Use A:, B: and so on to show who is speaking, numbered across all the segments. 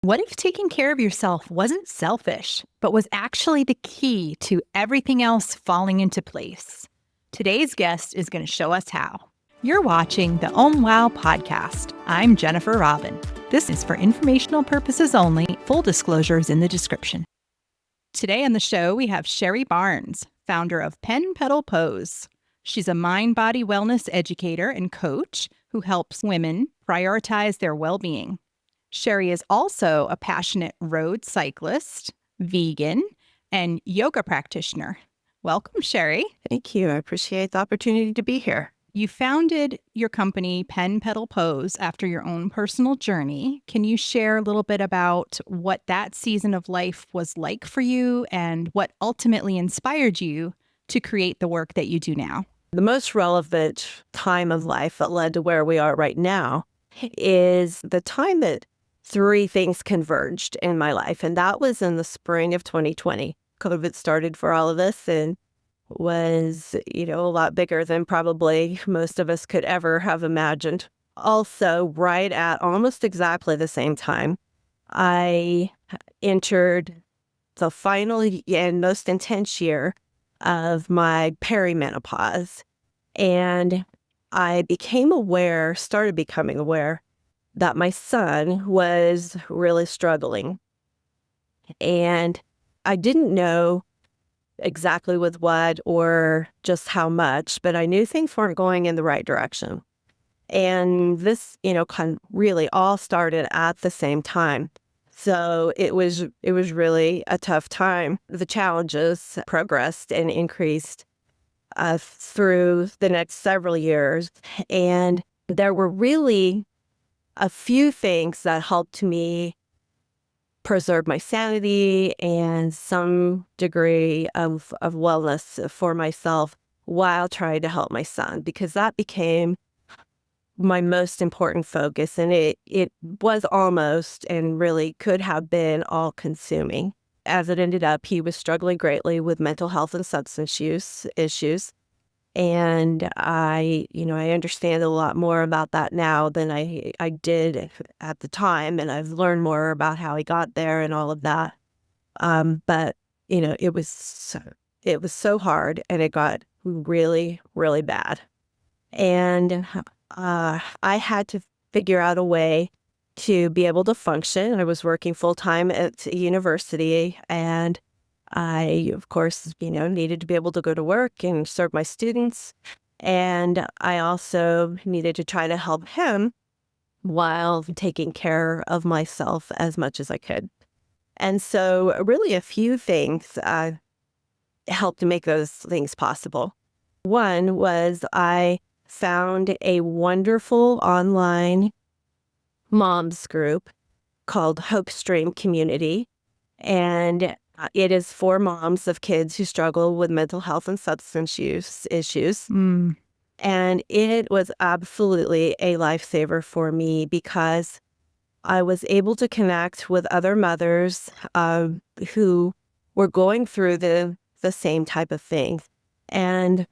A: What if taking care of yourself wasn't selfish, but was actually the key to everything else falling into place? Today's guest is going to show us how. You're watching the Wow podcast. I'm Jennifer Robin. This is for informational purposes only. Full disclosures in the description. Today on the show, we have Sheri Barnes, founder of Pen Pedal Pose. She's a mind-body wellness educator and coach who helps women prioritize their well-being. Sheri is also a passionate road cyclist, vegan, and yoga practitioner. Welcome, Sheri.
B: Thank you. I appreciate the opportunity to be here.
A: You founded your company, Pen Pedal Pose, after your own personal journey. Can you share a little bit about what that season of life was like for you and what ultimately inspired you to create the work that you do now?
B: The most relevant time of life that led to where we are right now is the time that three things converged in my life. And that was in the spring of 2020. COVID started for all of us and was, a lot bigger than probably most of us could ever have imagined. Also, right at almost exactly the same time, I entered the final and most intense year of my perimenopause. And I started becoming aware that my son was really struggling. And I didn't know exactly with what or just how much, but I knew things weren't going in the right direction. And this, kind of really all started at the same time. So it was really a tough time. The challenges progressed and increased through the next several years. And there were really a few things that helped me preserve my sanity and some degree of wellness for myself while trying to help my son, because that became my most important focus. And it was almost and really could have been all consuming. As it ended up, he was struggling greatly with mental health and substance use issues. And I understand a lot more about that now than I did at the time. And I've learned more about how he got there and all of that. But it was so hard, and it got really, really bad. And I had to figure out a way to be able to function. I was working full time at university, and I, of course, needed to be able to go to work and serve my students. And I also needed to try to help him while taking care of myself as much as I could. And so really a few things helped to make those things possible. One was I found a wonderful online moms group called Hope Stream Community. And it is for moms of kids who struggle with mental health and substance use issues. And it was absolutely a lifesaver for me because I was able to connect with other mothers who were going through the same type of thing. And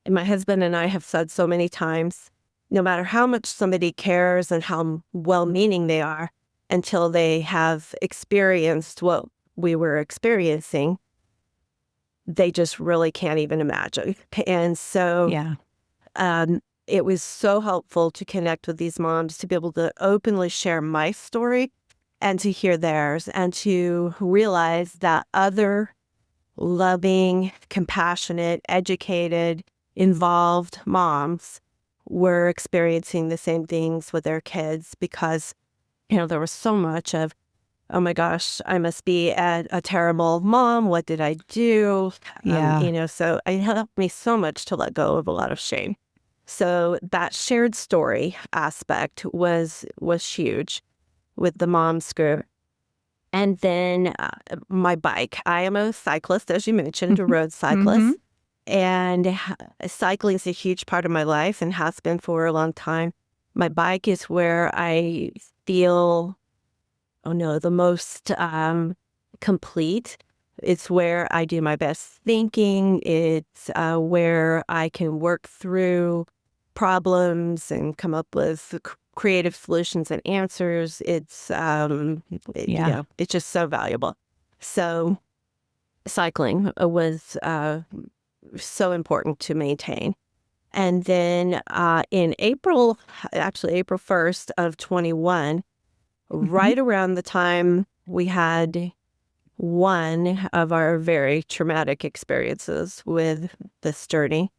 B: my husband and I have said so many times, no matter how much somebody cares and how well-meaning they are, until they have experienced what we were experiencing, they just really can't even imagine. And so it was so helpful to connect with these moms, to be able to openly share my story and to hear theirs, and to realize that other loving, compassionate, educated, involved moms were experiencing the same things with their kids, because there was so much of, oh my gosh, I must be a terrible mom. What did I do? So it helped me so much to let go of a lot of shame. So that shared story aspect was huge with the moms group. And then my bike. I am a cyclist, as you mentioned, a road cyclist. And cycling is a huge part of my life and has been for a long time. My bike is where I feel, the most complete. It's where I do my best thinking. It's where I can work through problems and come up with creative solutions and answers. It's it's just so valuable. So cycling was so important to maintain. And then in April 1st of 21,
A: Mhm.
B: right around the time we had one of our very traumatic experiences with this journey,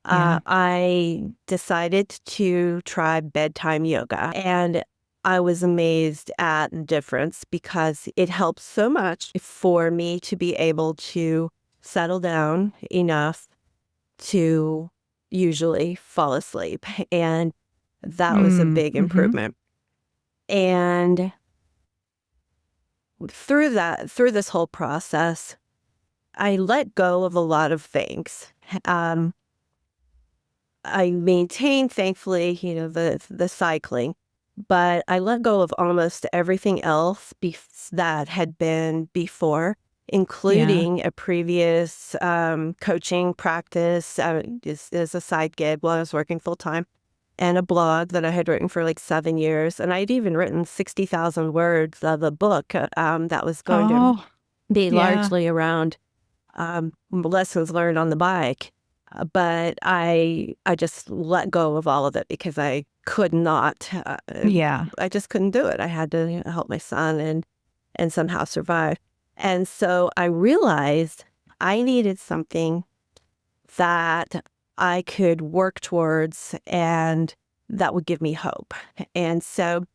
A: Yeah.
B: I decided to try bedtime yoga. And I was amazed at the difference because it helps so much for me to be able to settle down enough to usually fall asleep. And that was a big
A: Mhm.
B: improvement. And through this whole process, I let go of a lot of things. Um, I maintained, thankfully, the cycling, but I let go of almost everything else that had been before,
A: Yeah.
B: including a previous coaching practice as a side gig while I was working full time, and a blog that I had written for like 7 years. And I'd even written 60,000 words of a book that was going to
A: Oh,
B: be
A: yeah.
B: largely around lessons learned on the bike. But I just let go of all of it because I could not.
A: Yeah.
B: I just couldn't do it. I had to help my son and somehow survive. And so I realized I needed something that I could work towards and that would give me hope. And so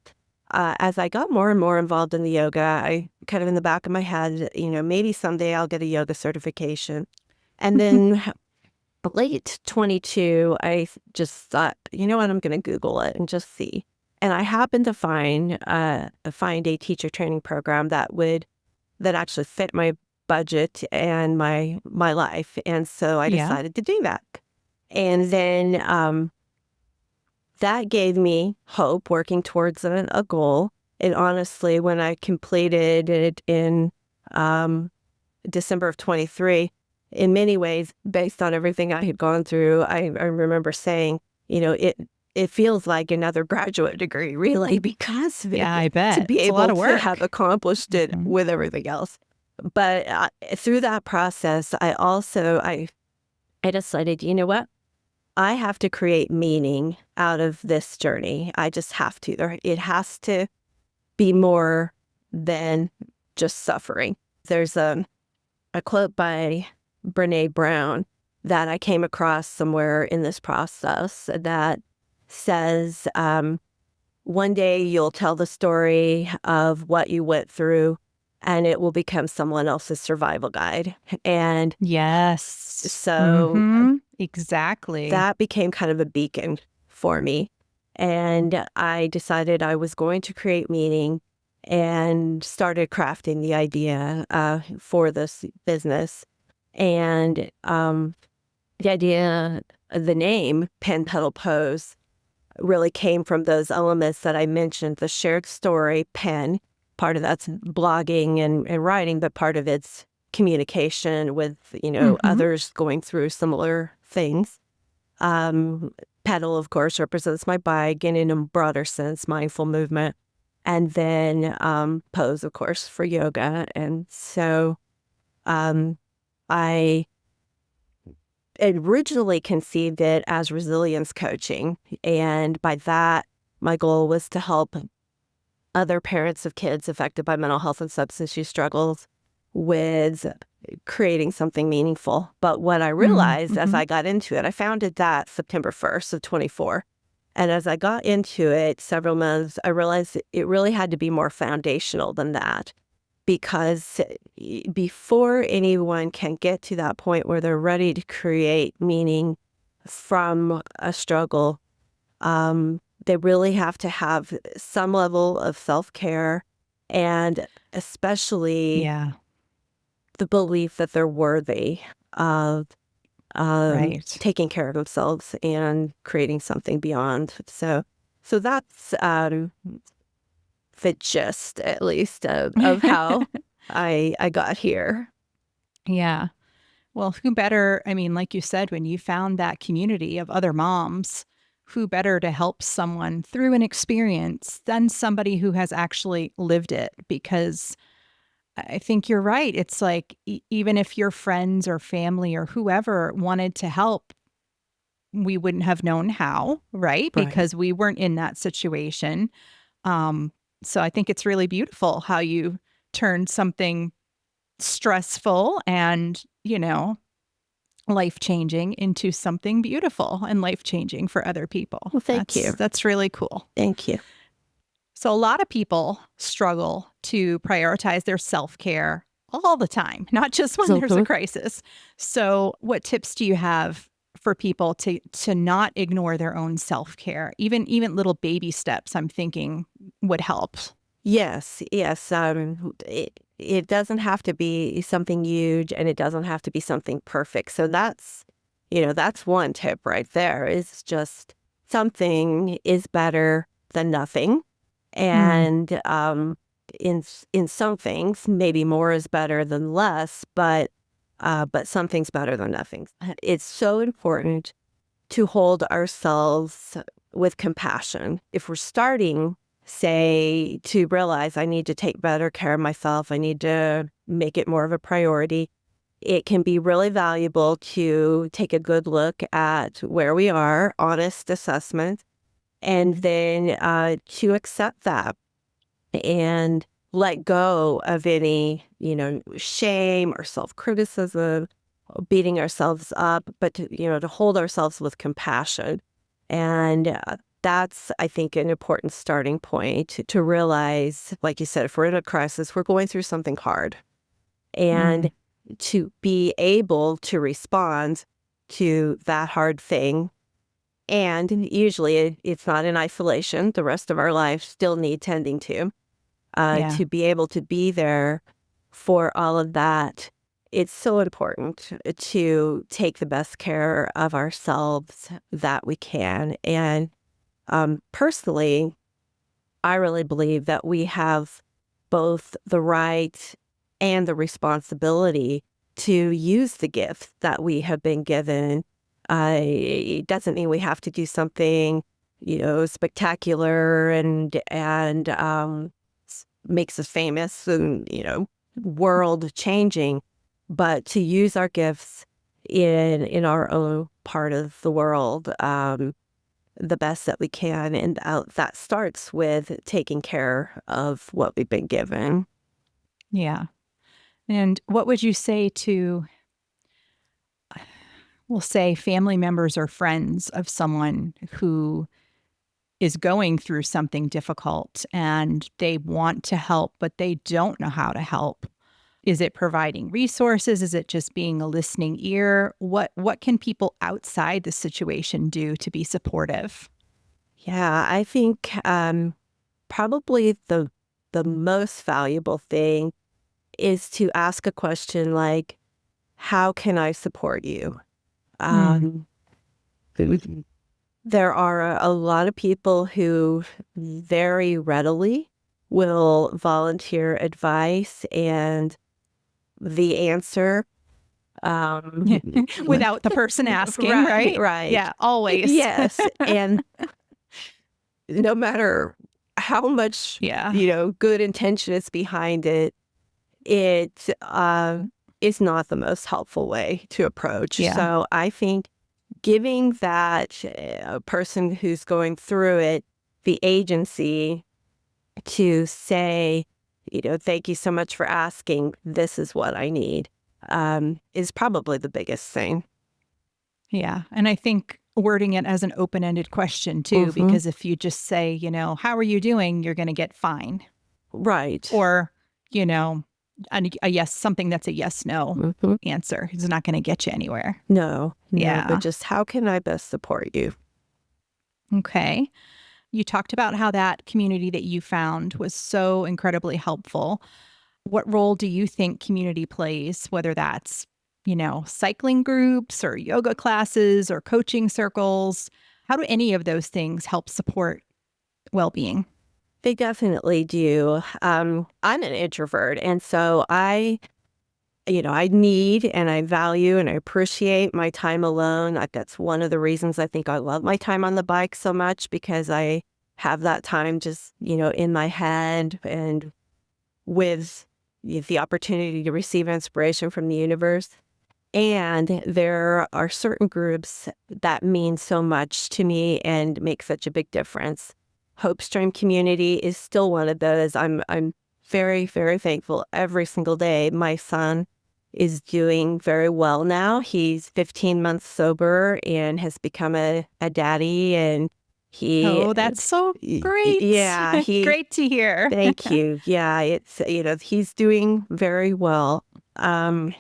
B: as I got more and more involved in the yoga, I kind of in the back of my head, maybe someday I'll get a yoga certification. And then late 22, I just thought, you know what, I'm going to Google it and just see. And I happened to find a teacher training program that actually fit my budget and my life. And so I
A: Yeah.
B: decided to do that. And then that gave me hope working towards a goal. And honestly, when I completed it in um, December of 23, in many ways, based on everything I had gone through, I remember saying, it feels like another graduate degree, really, because of
A: Yeah,
B: it,
A: I
B: to
A: bet.
B: be
A: It's a lot
B: able
A: of
B: to have
A: work.
B: accomplished it
A: Mhm.
B: with everything else. But through that process, I decided, you know what? I have to create meaning out of this journey. I just have to. It has to be more than just suffering. There's a quote by Brene Brown that I came across somewhere in this process that says, one day you'll tell the story of what you went through and it will become someone else's survival guide. And
A: Yes.
B: so
A: Mhm. Exactly.
B: that became kind of a beacon for me. And I decided I was going to create meaning and started crafting the idea for this business. And the idea, the name Pen Pedal Pose, really came from those elements that I mentioned, the shared story, pen. Part of that's blogging and writing, but part of it's communication with,
A: Mhm.
B: others going through similar things. Um, Pedal, of course, represents my bike and in a broader sense, mindful movement. And then pose, of course, for yoga. And so um, I originally conceived it as resilience coaching. And by that, my goal was to help other parents of kids affected by mental health and substance use struggles with creating something meaningful. But what I realized as
A: Mhm.
B: I got into it, I founded that September 1st of 24. And as I got into it several months, I realized it really had to be more foundational than that because before anyone can get to that point where they're ready to create meaning from a struggle, they really have to have some level of self-care and especially
A: Yeah.
B: the belief that they're worthy of
A: Right.
B: taking care of themselves and creating something beyond. So that's the gist, at least, of how I got here.
A: Yeah. Well, who better? I mean, like you said, when you found that community of other moms who better to help someone through an experience than somebody who has actually lived it? Because I think you're right. It's like even if your friends or family or whoever wanted to help, we wouldn't have known how, right?
B: Right.
A: Because we weren't in that situation. Um, so I think it's really beautiful how you turned something stressful and, life-changing into something beautiful and life-changing for other people.
B: Well, thank you.
A: That's really cool.
B: Thank you.
A: So a lot of people struggle to prioritize their self-care all the time, not just when there's a crisis. So what tips do you have for people to not ignore their own self-care? Even little baby steps, I'm thinking, would help.
B: Yes, yes. It doesn't have to be something huge, and it doesn't have to be something perfect. So that's one tip right there, is just something is better than nothing. And in some things, maybe more is better than less, but something's better than nothing. It's so important to hold ourselves with compassion. If we're starting, say, to realize I need to take better care of myself, I need to make it more of a priority, it can be really valuable to take a good look at where we are, honest assessment, and then to accept that and let go of any, shame or self-criticism, beating ourselves up, but to hold ourselves with compassion. And that's, I think, an important starting point to realize, like you said, if we're in a crisis, we're going through something hard. And to be able to respond to that hard thing. And usually it's not in isolation. The rest of our life still need tending to be able to be there for all of that. It's so important to take the best care of ourselves that we can. And personally, I really believe that we have both the right and the responsibility to use the gift that we have been given. It doesn't mean we have to do something, spectacular and makes us famous and, world changing, but to use our gifts in our own part of the world the best that we can. And that starts with taking care of what we've been given.
A: Yeah. And what would you say to, we'll say, family members or friends of someone who is going through something difficult and they want to help, but they don't know how to help? Is it providing resources? Is it just being a listening ear? What can people outside the situation do to be supportive?
B: Yeah, I think probably the most valuable thing is to ask a question like, how can I support you? Um, there are a lot of people who very readily will volunteer advice, and the answer
A: Without the person asking, right?
B: right.
A: Yeah, always.
B: Yes. And no matter how much,
A: Yeah.
B: good intention is behind it, it is not the most helpful way to approach.
A: Yeah.
B: So I think giving that person who's going through it the agency to say, thank you so much for asking, this is what I need, is probably the biggest thing.
A: Yeah. And I think wording it as an open-ended question too, because if you just say, how are you doing? You're going to get fine.
B: Right.
A: Or, a yes, something that's a yes, no answer is not going to get you anywhere.
B: No,
A: Yeah.
B: but just how can I best support you?
A: Okay. You talked about how that community that you found was so incredibly helpful. What role do you think community plays, whether that's, cycling groups or yoga classes or coaching circles? How do any of those things help support well-being?
B: They definitely do. I'm an introvert, and so I I need and I value and I appreciate my time alone. That's one of the reasons I think I love my time on the bike so much, because I have that time just, in my head and with the opportunity to receive inspiration from the universe. And there are certain groups that mean so much to me and make such a big difference. Hope Stream Community is still one of those. I'm very, very thankful every single day. My son is doing very well now. He's 15 months sober and has become a daddy. And
A: Oh, that's so great.
B: yeah,
A: Great to hear.
B: thank you. Yeah, it's, he's doing very well. And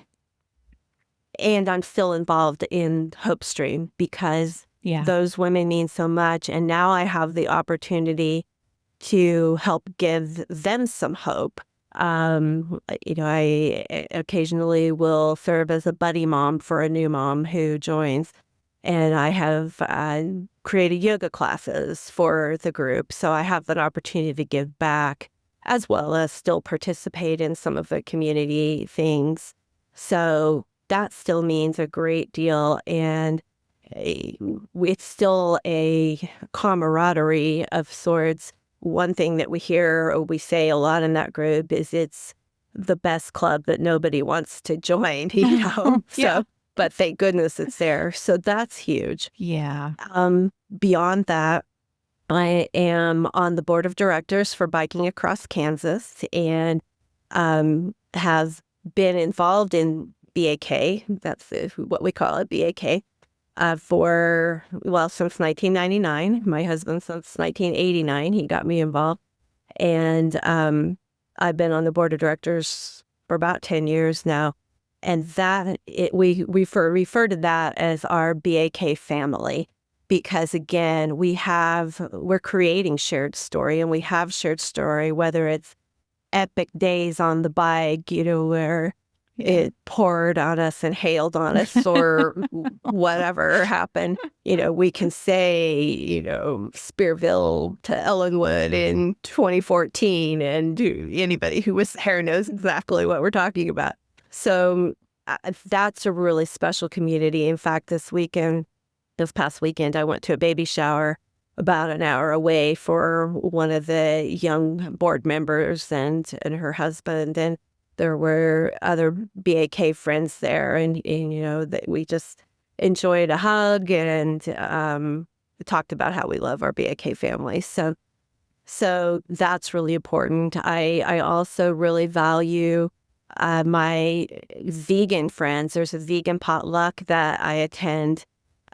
B: I'm still involved in Hope Stream because
A: Yeah.
B: those women mean so much. And now I have the opportunity to help give them some hope. I occasionally will serve as a buddy mom for a new mom who joins. And I have created yoga classes for the group. So I have that opportunity to give back as well as still participate in some of the community things. So that still means a great deal. And it's still a camaraderie of sorts. One thing that we hear or we say a lot in that group is it's the best club that nobody wants to join,
A: Yeah.
B: So, but thank goodness it's there. So that's huge.
A: Yeah.
B: Beyond that, I am on the board of directors for Biking Across Kansas and have been involved in BAK. That's what we call it, BAK. Since 1999. My husband since 1989. He got me involved. And I've been on the board of directors for about 10 years now. And we refer to that as our BAK family, because again, we're creating shared story, and we have shared story, whether it's epic days on the bike, where it poured on us and hailed on us or whatever happened. We can say, Spearville to Ellenwood in 2014, and anybody who was there knows exactly what we're talking about. So that's a really special community. In fact, this past weekend, I went to a baby shower about an hour away for one of the young board members and her husband. And there were other BAK friends there, and that we just enjoyed a hug and talked about how we love our BAK family. So that's really important. I also really value my vegan friends. There's a vegan potluck that I attend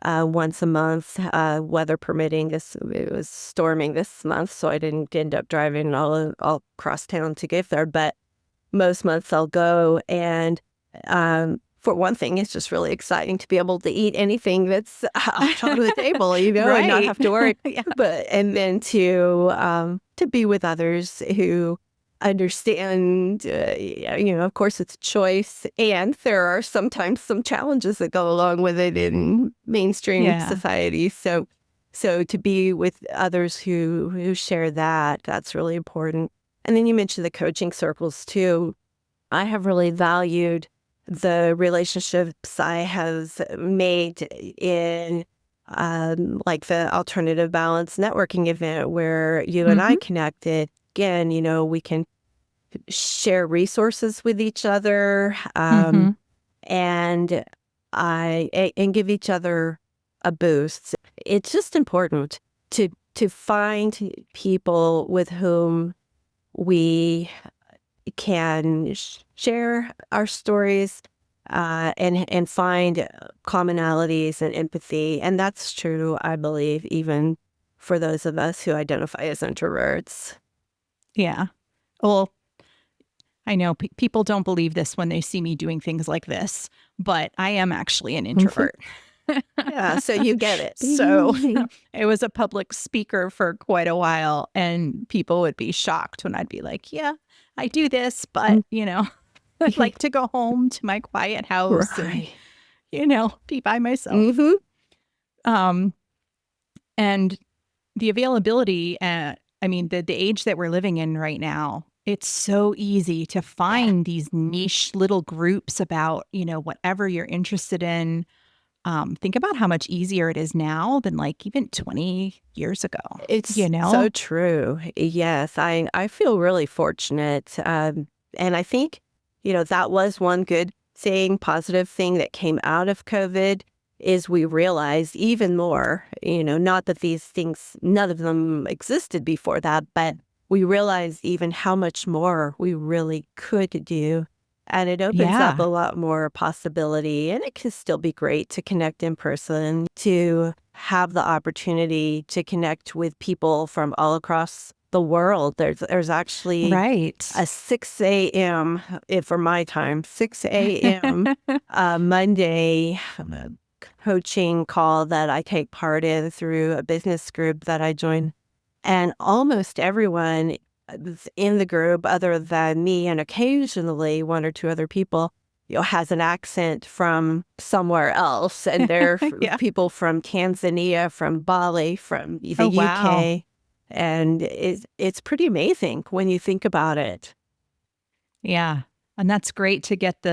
B: once a month, weather permitting. It was storming this month, so I didn't end up driving all across town to get there. But most months I'll go, and for one thing, it's just really exciting to be able to eat anything that's out on the table,
A: Right.
B: and not have to worry.
A: Yeah.
B: And then to be with others who understand, of course it's a choice, and there are sometimes some challenges that go along with it in mainstream society. So to be with others who share that's really important. And then you mentioned the coaching circles too. I have really valued the relationships I have made in like the Alternative Balance networking event where you and I connected. Again, we can share resources with each other and give each other a boost. It's just important to find people with whom we can share our stories and find commonalities and empathy. And that's true, I believe, even for those of us who identify as introverts.
A: Yeah. Well, I know people don't believe this when they see me doing things like this, but I am actually an introvert.
B: Yeah, so you get it.
A: So I was a public speaker for quite a while, and people would be shocked when I'd be like, yeah, I do this, but, I'd like to go home to my quiet house and, be by myself. And the availability, the age that we're living in right now It's so easy to find these niche little groups about, whatever you're interested in. Think about how much easier it is now than like even 20 years ago,
B: It's so true. Yes, I feel really fortunate. And I think, that was one good thing, positive thing that came out of COVID is we realized even more, not that these things, none of them existed before that, but we realized even how much more we really could do. And it opens up a
A: Yeah,
B: lot more possibility, and it can still be great to connect in person, to have the opportunity to connect with people from all across the world. There's actually
A: right.
B: a 6 a.m. For my time, 6 a.m. Monday coaching call that I take part in through a business group that I joined. And almost everyone in the group, other than me and occasionally one or two other people, has an accent from somewhere else. And they're
A: Yeah.
B: people from Tanzania, from Bali, from the
A: Oh, wow.
B: UK. And it's pretty amazing when you think about it.
A: Yeah. And that's great to get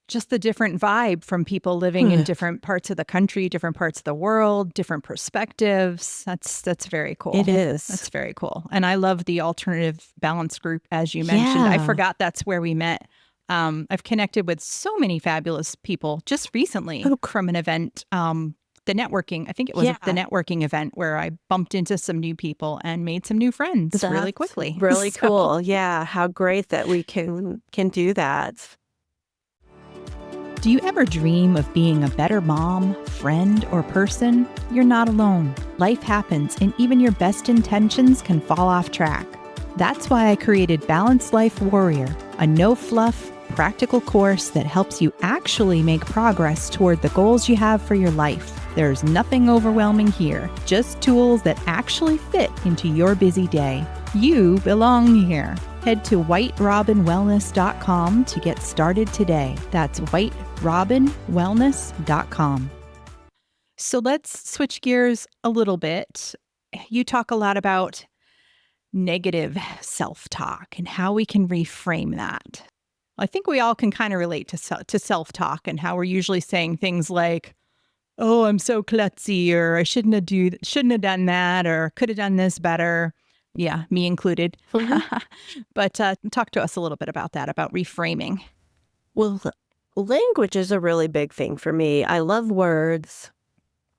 A: just the different vibe from people living in different parts of the country, different parts of the world, different perspectives. That's very
B: It
A: cool.
B: is.
A: That's very cool. And I love the alternative balance group, as you mentioned. I
B: Yeah.
A: forgot that's where we met. I've connected with so many fabulous people just recently
B: Oh,
A: from an event, the networking. I think it was the
B: yeah.
A: networking event where I bumped into some new people and made some new friends really
B: That's
A: quickly.
B: really
A: So
B: cool. Yeah. How great that we can do that.
A: do you ever dream of being a better mom, friend, or person? You're not alone. Life happens, and even your best intentions can fall off track. That's why I created Balanced Life Warrior, a no-fluff, practical course that helps you actually make progress toward the goals you have for your life. There's nothing overwhelming here, just tools that actually fit into your busy day. You belong here. Head to whiterobinwellness.com to get started today. That's whiterobinwellness.com. So let's switch gears a little bit. You talk a lot about negative self-talk and how we can reframe that. I think we all can kind of relate to self-talk and how we're usually saying things like, "Oh, I'm so klutzy," or "I shouldn't have done that," or "could have done this better." Yeah, me included.
B: Mhm.
A: But talk to us a little bit about that, about reframing.
B: Well, language is a really big thing for me. I love words.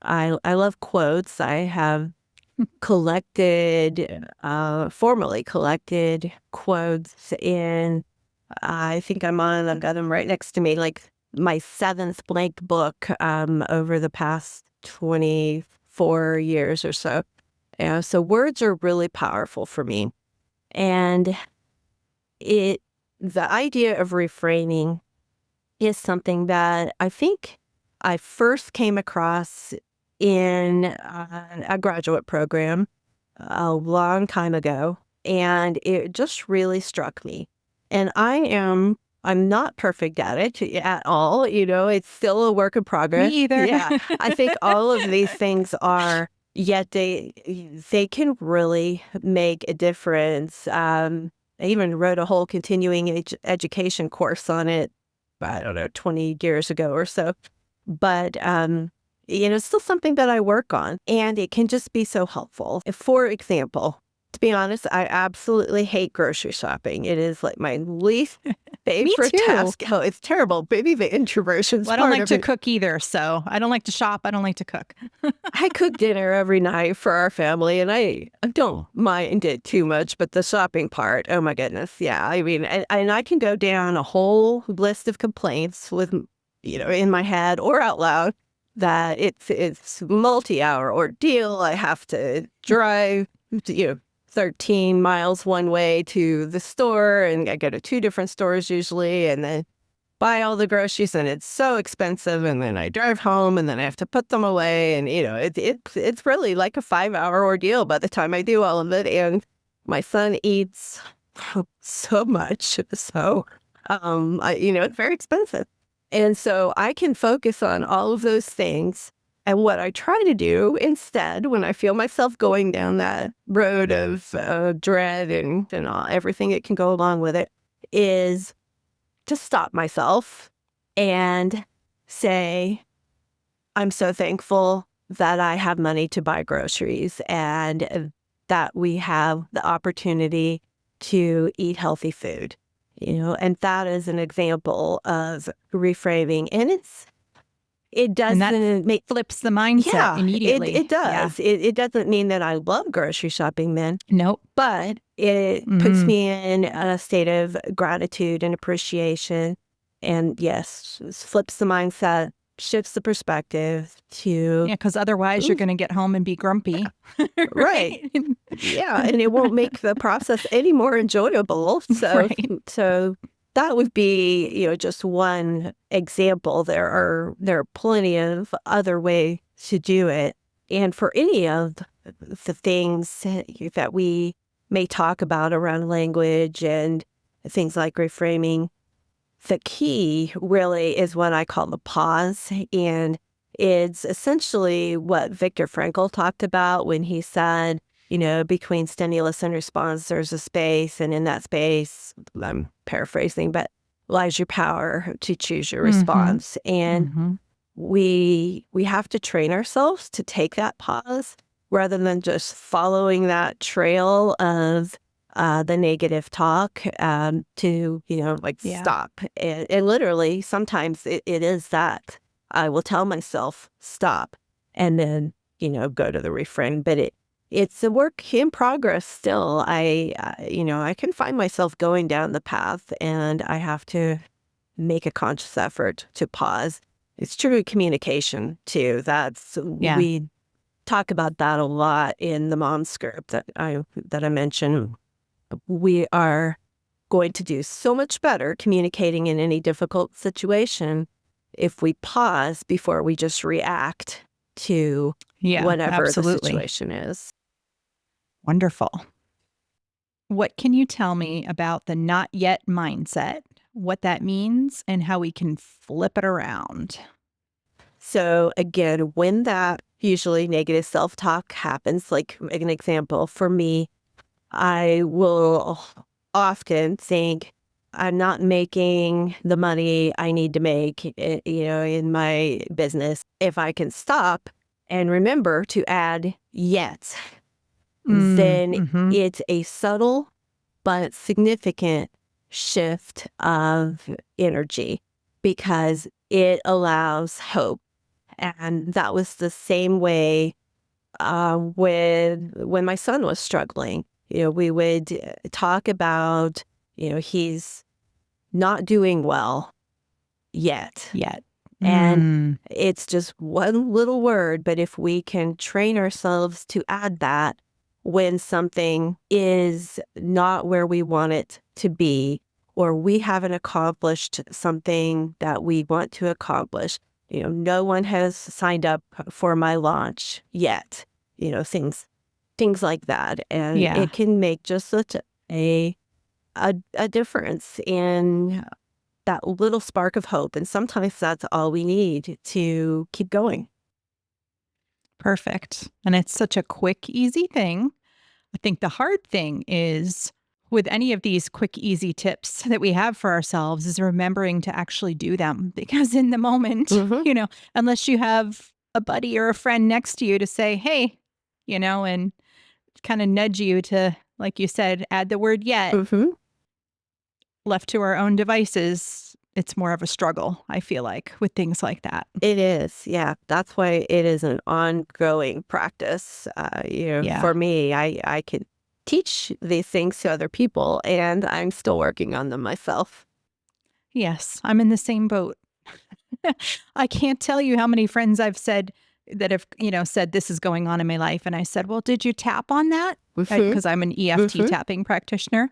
B: I love quotes. I have formally collected quotes in, I think I've got them right next to me, like my seventh blank book over the past 24 years or so. So words are really powerful for me. And the idea of reframing is something that I think I first came across in a graduate program a long time ago, and it just really struck me. And I'm not perfect at it at all. It's still a work in
A: Me
B: progress.
A: either.
B: Yeah, I think all of these things are, yet they can really make a difference. I even wrote a whole continuing education course on it, I don't know, 20 years ago or so. But, it's still something that I work on, and it can just be so helpful. For example, to be honest, I absolutely hate grocery shopping. It is like my least
A: Me
B: favorite
A: too.
B: task. Oh, it's terrible. Maybe the introversion's
A: Well, I don't
B: part
A: like
B: of
A: to
B: it.
A: cook either, so I don't like to shop. I don't like to cook.
B: I cook dinner every night for our family, and I don't mind it too much, but the shopping part, oh my goodness. Yeah, I mean, and I can go down a whole list of complaints with, in my head or out loud that it's multi-hour ordeal. I have to drive, 13 miles one way to the store, and I go to two different stores usually, and then buy all the groceries, and it's so expensive, and then I drive home, and then I have to put them away, and it's really like a 5-hour ordeal by the time I do all of it. And my son eats so much, so it's very expensive, and so I can focus on all of those things And what I try to do instead, when I feel myself going down that road of dread and everything that can go along with it, is to stop myself and say, I'm so thankful that I have money to buy groceries and that we have the opportunity to eat healthy food, and that is an example of reframing. And it
A: And that
B: doesn't make,
A: flips the mindset
B: yeah,
A: immediately.
B: it does. It doesn't mean that I love grocery shopping then,
A: Nope.
B: but it puts me in a state of gratitude and appreciation. And yes, flips the mindset, shifts the perspective to,
A: Yeah, because otherwise you're going to get home and be grumpy.
B: right. Yeah, and it won't make the process any more enjoyable. So,
A: Right.
B: so that would be, just one example. There are plenty of other ways to do it. And for any of the things that we may talk about around language and things like reframing, the key really is what I call the pause. And it's essentially what Viktor Frankl talked about when he said, between stimulus and response, there's a space. And in that space, I'm paraphrasing, but lies your power to choose your response. And we have to train ourselves to take that pause rather than just following that trail of the negative talk to, stop. And literally, sometimes it is that I will tell myself, stop, and then, go to the refrain. But it's a work in progress still. I can find myself going down the path, and I have to make a conscious effort to pause. It's true communication, too. We talk about that a lot in the mom script that I mentioned. We are going to do so much better communicating in any difficult situation if we pause before we just react to whatever
A: absolutely.
B: the situation is.
A: Wonderful. What can you tell me about the not yet mindset, what that means, and how we can flip it around?
B: So again, when that usually negative self-talk happens, like an example for me, I will often think I'm not making the money I need to make, in my business. If I can stop and remember to add yet, then it's a subtle but significant shift of energy because it allows hope. And that was the same way when my son was struggling. We would talk about, he's not doing well yet. And it's just one little word, but if we can train ourselves to add that when something is not where we want it to be, or we haven't accomplished something that we want to accomplish, no one has signed up for my launch yet, things like that. And it can make just such a difference in that little spark of hope. And sometimes that's all we need to keep going.
A: Perfect. And it's such a quick, easy thing. I think the hard thing is with any of these quick, easy tips that we have for ourselves is remembering to actually do them. Because in the moment, unless you have a buddy or a friend next to you to say, hey, and kind of nudge you to, like you said, add the word yet, left to our own devices, it's more of a struggle, I feel like, with things like that.
B: It is. Yeah. That's why it is an ongoing practice. For me, I can teach these things to other people, and I'm still working on them myself.
A: Yes, I'm in the same boat. I can't tell you how many friends I've said that have, said this is going on in my life. And I said, well, did you tap on that? Because I'm an EFT tapping practitioner.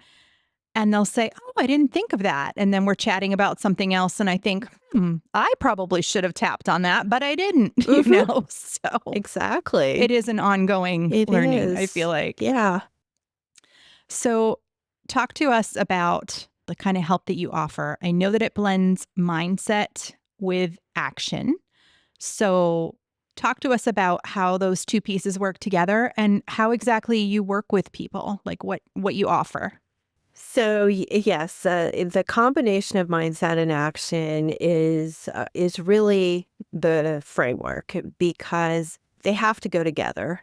A: And they'll say, oh, I didn't think of that. And then we're chatting about something else. And I think, I probably should have tapped on that, but I didn't, So
B: exactly.
A: It is an ongoing learning, I feel like.
B: Yeah.
A: So talk to us about the kind of help that you offer. I know that it blends mindset with action. So Talk to us about how those two pieces work together and how exactly you work with people, like what you offer.
B: So yes, the combination of mindset and action is really the framework because they have to go together.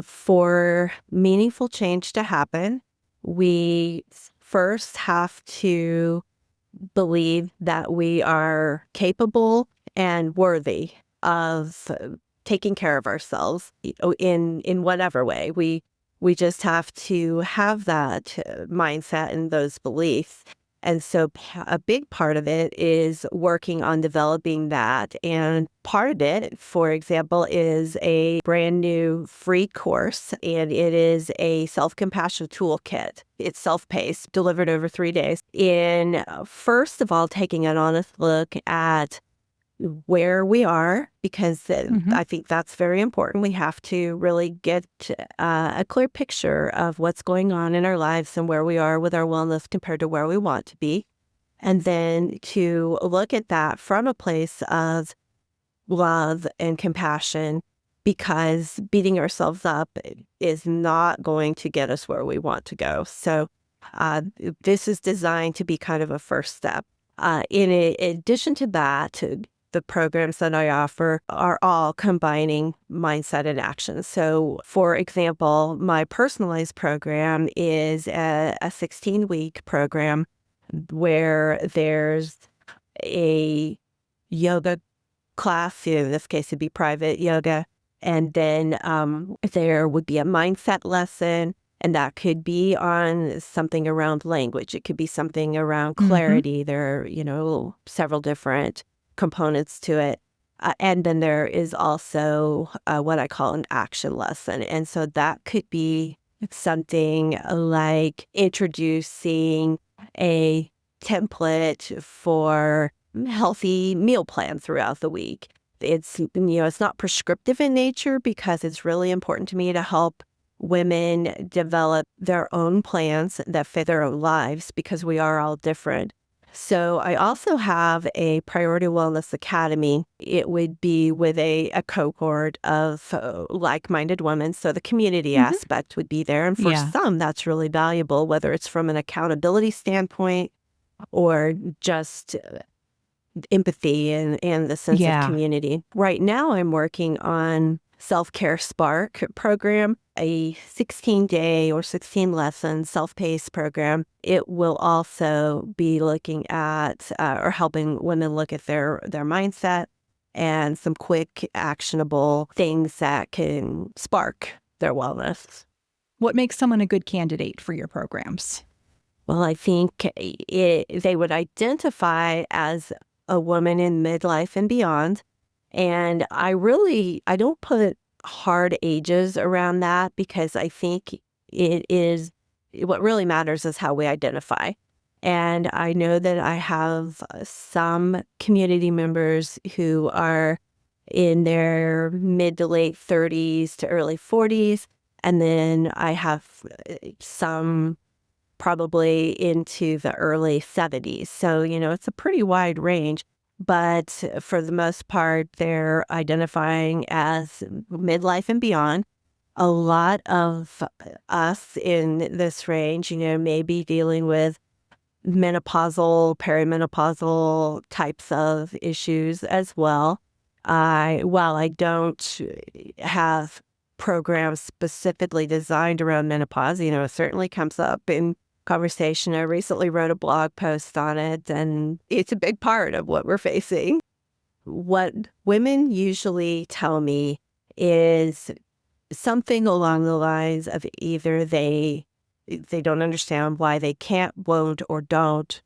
B: For meaningful change to happen, we first have to believe that we are capable and worthy of taking care of ourselves in whatever way. We just have to have that mindset and those beliefs. And so a big part of it is working on developing that. And part of it, for example, is a brand new free course, and it is a self-compassion toolkit. It's self-paced, delivered over 3 days. In first of all, taking an honest look at where we are, because I think that's very important. We have to really get a clear picture of what's going on in our lives and where we are with our wellness compared to where we want to be. And then to look at that from a place of love and compassion, because beating ourselves up is not going to get us where we want to go. So this is designed to be kind of a first step. In addition to that, the programs that I offer are all combining mindset and action. So, for example, my personalized program is a 16-week program where there's a yoga class, in this case, it'd be private yoga, and then there would be a mindset lesson, and that could be on something around language. It could be something around clarity. There are, several different components to it. And then there is also what I call an action lesson. And so that could be something like introducing a template for healthy meal plan throughout the week. It's not prescriptive in nature because it's really important to me to help women develop their own plans that fit their own lives because we are all different. So I also have a Priority Wellness Academy. It would be with a cohort of like-minded women. So the community aspect would be there. And for some, that's really valuable, whether it's from an accountability standpoint or just empathy and the sense of community. Right now, I'm working on Self-Care Spark program, a 16-day or 16-lesson self-paced program. It will also be looking at or helping women look at their mindset and some quick, actionable things that can spark their wellness.
A: What makes someone a good candidate for your programs?
B: Well, I think they would identify as a woman in midlife and beyond. And I don't put hard ages around that because I think what really matters is how we identify. And I know that I have some community members who are in their mid to late 30s to early 40s. And then I have some probably into the early 70s. So, it's a pretty wide range. But for the most part, they're identifying as midlife and beyond. A lot of us in this range, may be dealing with menopausal, perimenopausal types of issues as well. While I don't have programs specifically designed around menopause, it certainly comes up in conversation. I recently wrote a blog post on it, and it's a big part of what we're facing. What women usually tell me is something along the lines of either they don't understand why they can't, won't, or don't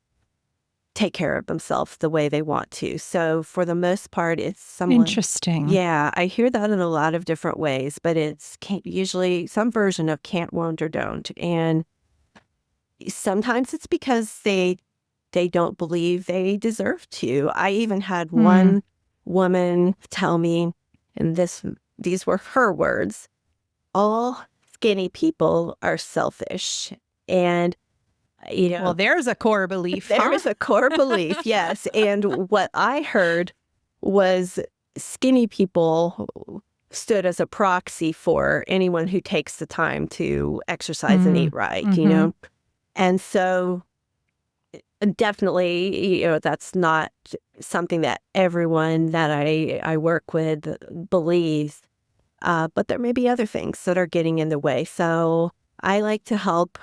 B: take care of themselves the way they want to. So for the most part, it's someone.
A: Interesting.
B: Yeah, I hear that in a lot of different ways, but it's usually some version of can't, won't, or don't. And sometimes it's because they don't believe they deserve to. I even had one woman tell me, and these were her words, all skinny people are selfish. And,
A: well, there's a core belief.
B: There is a core belief, yes. And what I heard was skinny people stood as a proxy for anyone who takes the time to exercise and eat right, you know? And so definitely, that's not something that everyone that I work with believes, but there may be other things that are getting in the way. So I like to help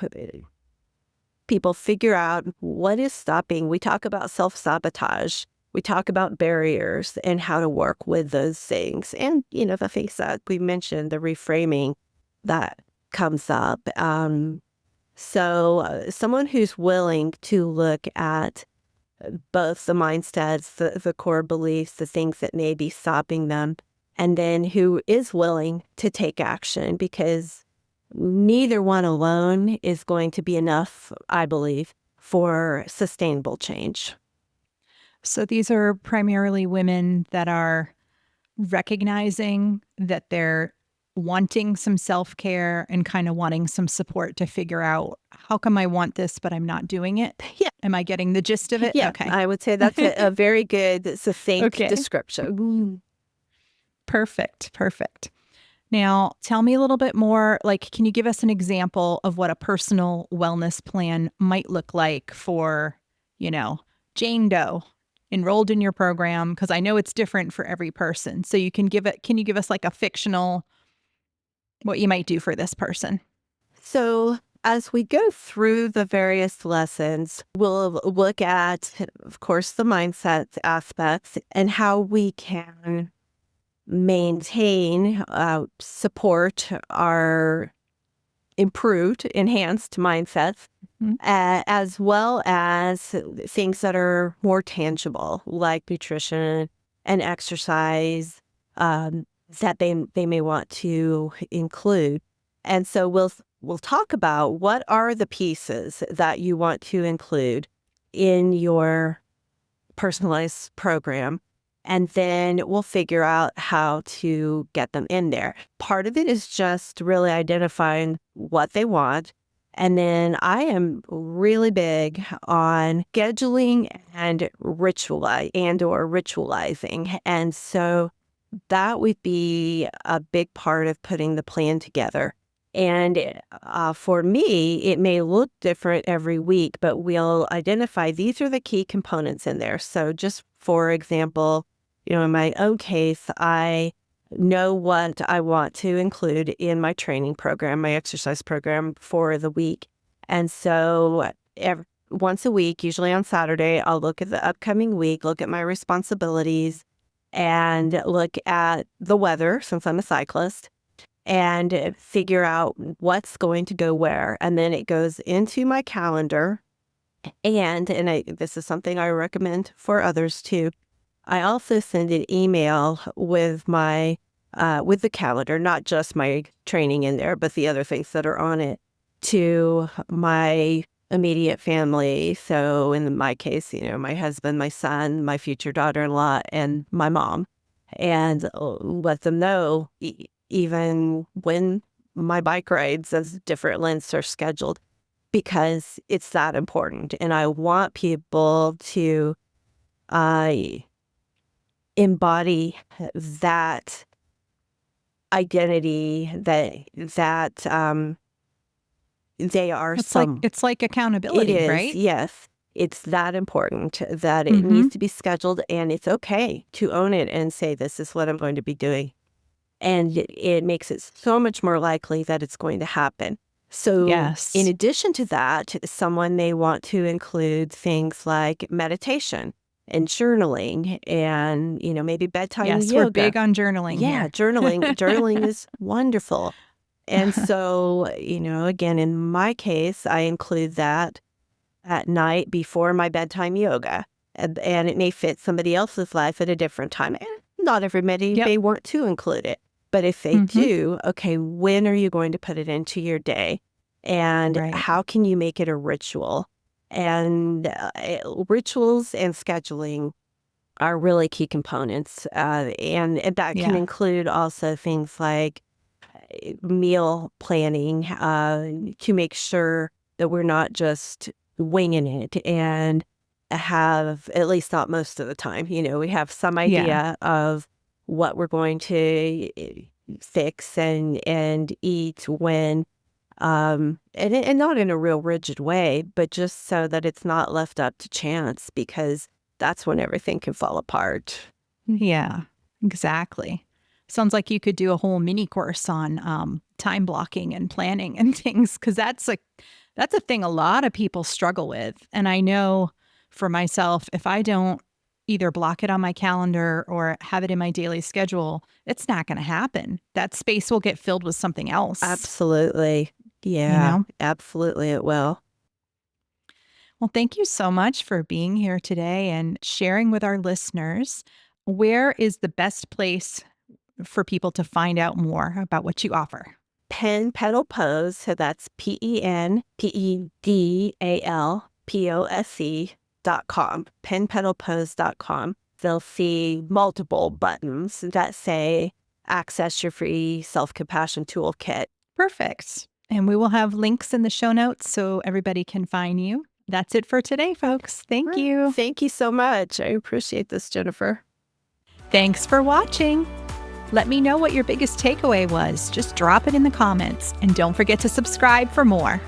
B: people figure out what is stopping. We talk about self-sabotage. We talk about barriers and how to work with those things. And, the things that we mentioned, the reframing that comes up. So someone who's willing to look at both the mindsets, the core beliefs, the things that may be stopping them, and then who is willing to take action, because neither one alone is going to be enough, I believe, for sustainable change.
A: So these are primarily women that are recognizing that they're wanting some self-care and kind of wanting some support to figure out, how come I want this, but I'm not doing it?
B: Yeah.
A: Am I getting the gist of it?
B: Yeah,
A: Okay.
B: I would say that's a very good, succinct
A: Okay.
B: description.
A: Perfect. Perfect. Now, tell me a little bit more, like, can you give us an example of what a personal wellness plan might look like for, Jane Doe enrolled in your program? Because I know it's different for every person. So can you give us like a fictional, what you might do for this person?
B: So as we go through the various lessons, we'll look at, of course, the mindset aspects and how we can maintain, support our improved, enhanced mindsets, as well as things that are more tangible, like nutrition and exercise, that they may want to include. And so we'll talk about what are the pieces that you want to include in your personalized program. And then we'll figure out how to get them in there. Part of it is just really identifying what they want. And then I am really big on scheduling and or ritualizing. And so that would be a big part of putting the plan together. And for me, it may look different every week, but we'll identify these are the key components in there. So just for example, in my own case, I know what I want to include in my training program, my exercise program for the week. And so once a week, usually on Saturday, I'll look at the upcoming week, look at my responsibilities, and look at the weather, since I'm a cyclist, and figure out what's going to go where. And then it goes into my calendar. And this is something I recommend for others too. I also send an email with my with the calendar, not just my training in there, but the other things that are on it, to my immediate family. So in my case, my husband, my son, my future daughter-in-law, and my mom, and let them know even when my bike rides as different lengths are scheduled, because it's that important. And I want people to embody that identity, that they are
A: It's like accountability,
B: it is,
A: right?
B: yes. It's that important that it needs to be scheduled, and it's okay to own it and say, this is what I'm going to be doing. And it makes it so much more likely that it's going to happen. So
A: Yes.
B: in addition to that, someone may want to include things like meditation and journaling and, maybe bedtime
A: Yes,
B: yoga.
A: we're big on journaling here.
B: Journaling is wonderful. And so, again, in my case, I include that at night before my bedtime yoga. And it may fit somebody else's life at a different time. And not everybody may want to include it. But if they do, okay, when are you going to put it into your day? And how can you make it a ritual? And rituals and scheduling are really key components. And that can include also things like meal planning, to make sure that we're not just winging it, and have, at least not most of the time, we have some idea of what we're going to fix and eat when and not in a real rigid way, but just so that it's not left up to chance, because that's when everything can fall apart.
A: Yeah, exactly. Sounds like you could do a whole mini course on time blocking and planning and things, because that's a thing a lot of people struggle with. And I know for myself, if I don't either block it on my calendar or have it in my daily schedule, it's not going to happen. That space will get filled with something else.
B: Absolutely.
A: You
B: Yeah,
A: know?
B: absolutely it will.
A: Well, thank you so much for being here today and sharing with our listeners. Where is the best place for people to find out more about what you offer?
B: Pen Pedal Pose, so that's PENPEDALPOSE.com, penpedalpose.com. They'll see multiple buttons that say access your free self-compassion toolkit.
A: Perfect. And we will have links in the show notes so everybody can find you. That's it for today, folks. Thank you.
B: Thank you so much. I appreciate this, Jennifer.
A: Thanks for watching. Let me know what your biggest takeaway was. Just drop it in the comments and don't forget to subscribe for more.